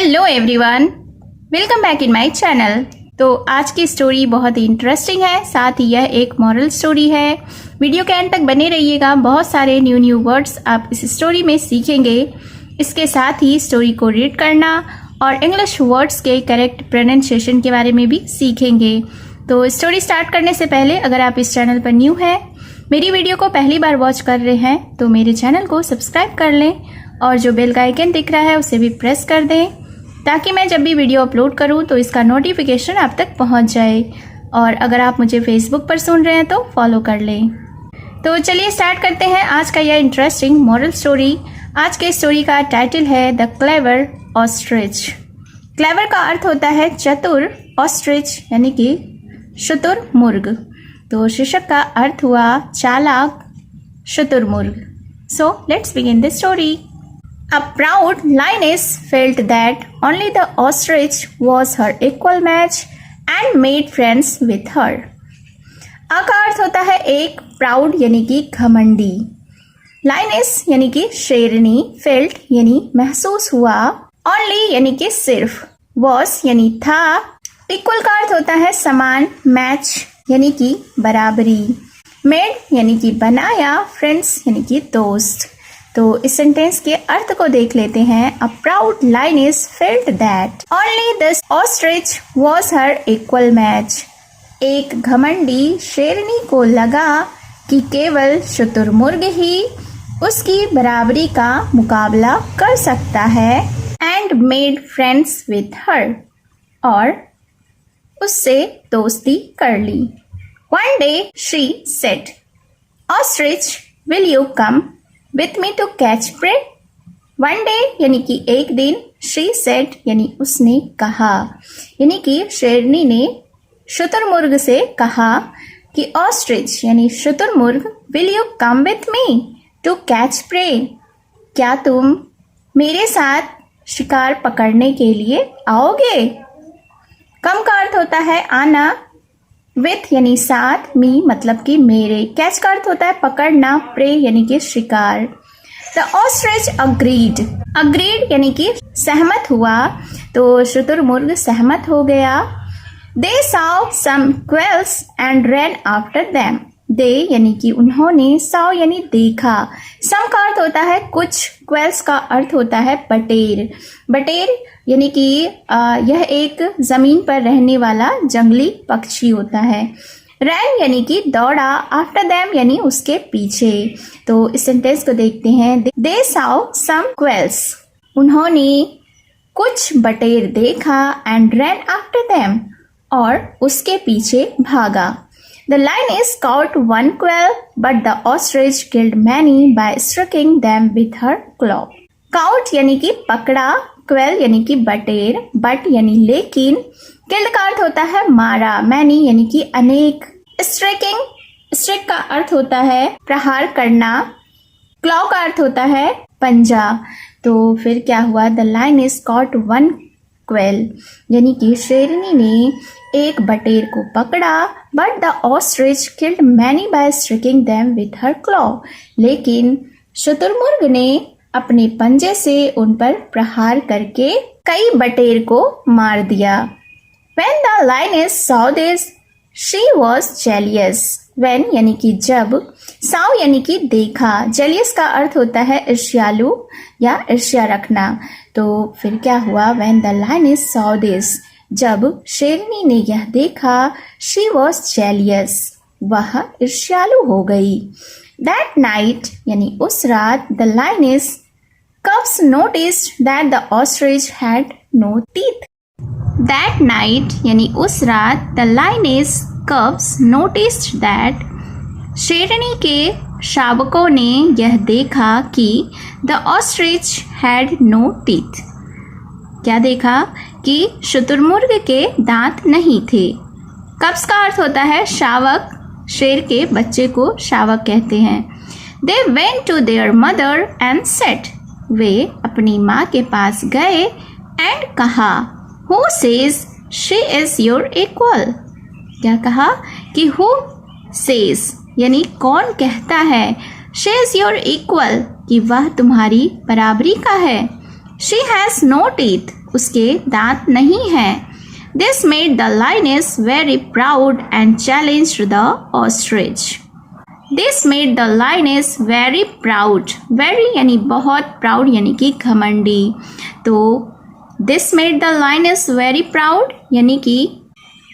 Hello everyone, welcome back in my channel. तो आज की स्टोरी बहुत ही इंटरेस्टिंग है, साथ ही यह एक मॉरल स्टोरी है। वीडियो के एंड तक बने रहिएगा, बहुत सारे न्यू वर्ड्स आप इस स्टोरी में सीखेंगे। इसके साथ ही स्टोरी को रीड करना और इंग्लिश वर्ड्स के करेक्ट प्रोनाउंसिएशन के बारे में भी सीखेंगे। तो स्टोरी स्टार्ट करने से पहले अगर आप इस चैनल पर न्यू हैं, मेरी वीडियो को पहली बार वॉच कर रहे हैं, तो मेरे चैनल को सब्सक्राइब कर लें और जो बेल का आइकन दिख रहा है उसे भी प्रेस कर दें, ताकि मैं जब भी वीडियो अपलोड करूं तो इसका नोटिफिकेशन आप तक पहुंच जाए। और अगर आप मुझे फेसबुक पर सुन रहे हैं तो फॉलो कर लें। तो चलिए स्टार्ट करते हैं आज का यह इंटरेस्टिंग मॉरल स्टोरी। आज के स्टोरी का टाइटल है द क्लेवर ऑस्ट्रिच। क्लेवर का अर्थ होता है चतुर, ऑस्ट्रिच यानी कि शुतुरमुर्ग। तो शीर्षक का अर्थ हुआ चालाक शुतुरमुर्ग। So let's begin the story. A proud lioness felt that only the ostrich was her equal match and made friends with her. आ का अर्थ होता है एक, प्राउड यानी कि घमंडी, लाइनेस यानी कि शेरनी, फेल्ट यानी महसूस हुआ, ओनली यानी कि सिर्फ, वॉस यानी था, इक्वल का अर्थ होता है समान, मैच यानी कि बराबरी, मेड यानी कि बनाया, फ्रेंड्स यानी कि दोस्त। तो इस सेंटेंस के अर्थ को देख लेते हैं। A proud lioness felt that only this ostrich was her equal match. एक घमंडी शेरनी को लगा कि केवल शुतुरमुर्ग ही उसकी बराबरी का मुकाबला कर सकता है। And made friends with her, और उससे दोस्ती कर ली। One day she said, ostrich will you come with me to catch prey? One day यानी कि एक दिन, she said यानी उसने कहा, यानी कि शेरनी ने शुतुरमुर्ग से कहा कि ऑस्ट्रिच यानी शुतुरमुर्ग will you come with me to catch prey? क्या तुम मेरे साथ शिकार पकड़ने के लिए आओगे? कम का अर्थ होता है आना, विथ यानी साथ, मी मतलब कि मेरे, कैच का अर्थ होता है पकड़ना, प्रे यानी कि शिकार। द ऑस्ट्रिच अग्रीड, अग्रीड यानी कि सहमत हुआ, तो शुतुरमुर्ग सहमत हो गया। दे saw some quails and ran after them. दे यानी कि उन्होंने, saw यानी देखा, some का अर्थ होता है कुछ, क्वेल्स का अर्थ होता है बटेर। बटेर यानी कि यह एक जमीन पर रहने वाला जंगली पक्षी होता है। रैन यानी कि दौड़ा, आफ्टर देम यानी उसके पीछे। तो इस सेंटेंस को देखते हैं। दे saw some quails, उन्होंने कुछ बटेर देखा, एंड रैन आफ्टर देम, और उसके पीछे भागा। The lioness caught one quail, but the ostrich killed many by striking them with her claw. Caught यानी कि पकड़ा, quail यानी कि बटेर, but यानी लेकिन, killed का अर्थ होता है मारा, many यानी कि अनेक, striking, strike का अर्थ होता है प्रहार करना, claw का अर्थ होता है पंजा। तो फिर क्या हुआ? The lioness caught one quail यानी कि शेरनी ने एक बटेर को पकड़ा, but the ostrich killed many by striking them with her claw, लेकिन शुतुरमुर्ग ने अपने पंजे से उन पर प्रहार करके कई बटेर को मार दिया। When the lioness saw this, she was jealous. When यानी कि जब, saw यानी कि देखा, jealous का अर्थ होता है ईर्ष्यालु या ईर्ष्या रखना। तो फिर क्या हुआ? When the lioness saw this, जब शेरनी ने यह देखा, she was jealous, वह ईर्ष्यालु हो गई। That night यानी उस रात, the lioness cubs noticed that the ostrich had no teeth. That night यानी उस रात, the lioness cubs noticed that, शेरनी के शावकों ने यह देखा कि the ostrich had no teeth, क्या देखा? कि शुतुरमुर्ग के दांत नहीं थे। कब्स का अर्थ होता है शावक, शेर के बच्चे को शावक कहते हैं। They went to their mother and said, वे अपनी माँ के पास गए and कहा, Who says she is your equal? क्या कहा? कि who says यानी कौन कहता है, she is your equal कि वह तुम्हारी बराबरी का है। शी हैज नो टीथ, उसके दांत नहीं हैं। This made the lioness very proud and challenged the ostrich. This made the lioness very proud, very यानी बहुत, प्राउड यानी कि घमंडी। तो this made the lioness very proud यानी कि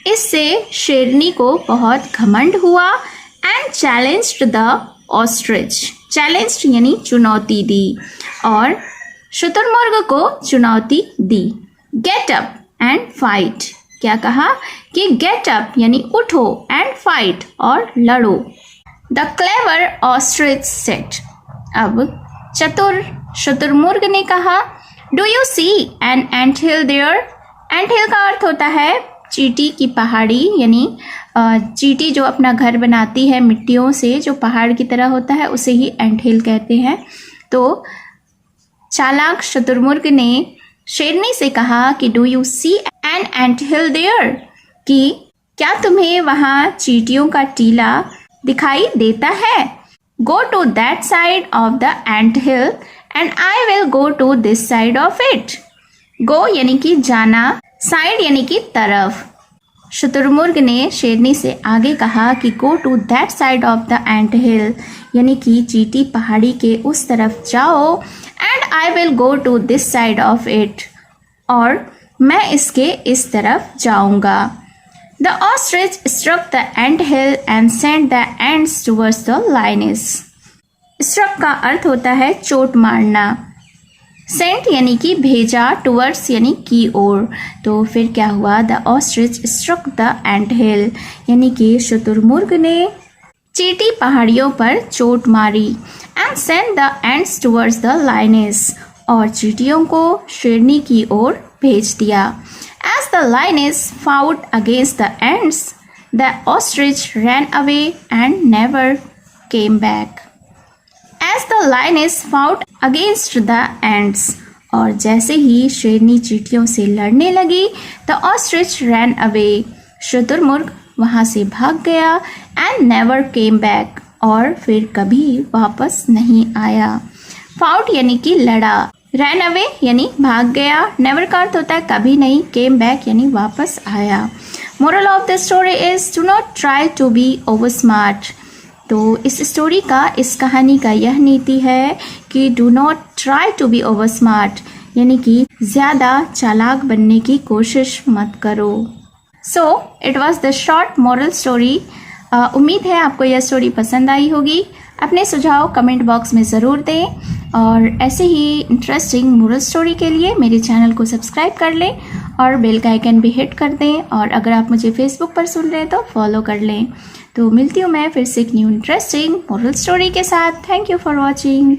इससे शेरनी को बहुत घमंड हुआ। And challenged the ostrich, challenged यानी चुनौती दी, और शुतुरमुर्ग को चुनौती दी। गेट अप एंड फाइट, क्या कहा कि गेट अप यानी उठो, एंड फाइट और लड़ो। द क्लेवर ऑस्ट्रिच सेड, अब चतुर शुतुरमुर्ग ने कहा, do you see an ant hill there. Ant hill का अर्थ होता है चींटी की पहाड़ी, यानी चींटी जो अपना घर बनाती है मिट्टियों से, जो पहाड़ की तरह होता है, उसे ही एंट हिल कहते हैं। तो चालाक शुतुरमुर्ग ने शेरनी से कहा कि do you see an ant hill there, कि क्या तुम्हें वहाँ चींटियों का टीला दिखाई देता है। Go to that side of the ant hill and I will go to this side of it. Go यानी कि जाना, साइड यानी कि तरफ। शुतुरमुर्ग ने शेरनी से आगे कहा कि go to that side of the ant hill, यानी कि चींटी पहाड़ी के उस तरफ जाओ। And I will go to this side of it, और मैं इसके इस तरफ जाऊंगा। The ostrich struck the ant hill and sent the ants towards the lioness. Struck का अर्थ होता है चोट मारना। सेंट यानी कि भेजा, टुवर्ड्स यानी की ओर। तो फिर क्या हुआ, the ostrich struck the ant hill, यानी कि शुतुरमुर्ग ने चींटी पहाड़ियों पर चोट मारी। And sent the ants towards the lioness, और चींटियों को शेरनी की ओर भेज दिया। As the lioness fought against the ants, the ostrich ran away and never came back. As the lioness fought against the ants, और जैसे ही शेरनी चींटियों से लड़ने लगी, the ostrich ran away, शुतुरमुर्ग वहाँ से भाग गया। and never came back, और फिर कभी वापस नहीं आया। fought यानी कि लड़ा, ran away यानी भाग गया, never का अर्थ होता है कभी नहीं, came back यानी वापस आया। moral of the story is do not try to be over smart। तो इस स्टोरी का, इस कहानी का यह नीति है कि do not try to be over smart, यानी कि ज़्यादा चालाक बनने की कोशिश मत करो। So it was the short moral story. उम्मीद है आपको यह स्टोरी पसंद आई होगी। अपने सुझाव कमेंट बॉक्स में ज़रूर दें, और ऐसे ही इंटरेस्टिंग मॉरल स्टोरी के लिए मेरे चैनल को सब्सक्राइब कर लें और बेल का आइकन भी हिट कर दें, और अगर आप मुझे फेसबुक पर सुन रहे हैं तो फॉलो कर लें। तो मिलती हूँ मैं फिर से एक न्यू इंटरेस्टिंग मॉरल स्टोरी के साथ। Thank you for watching.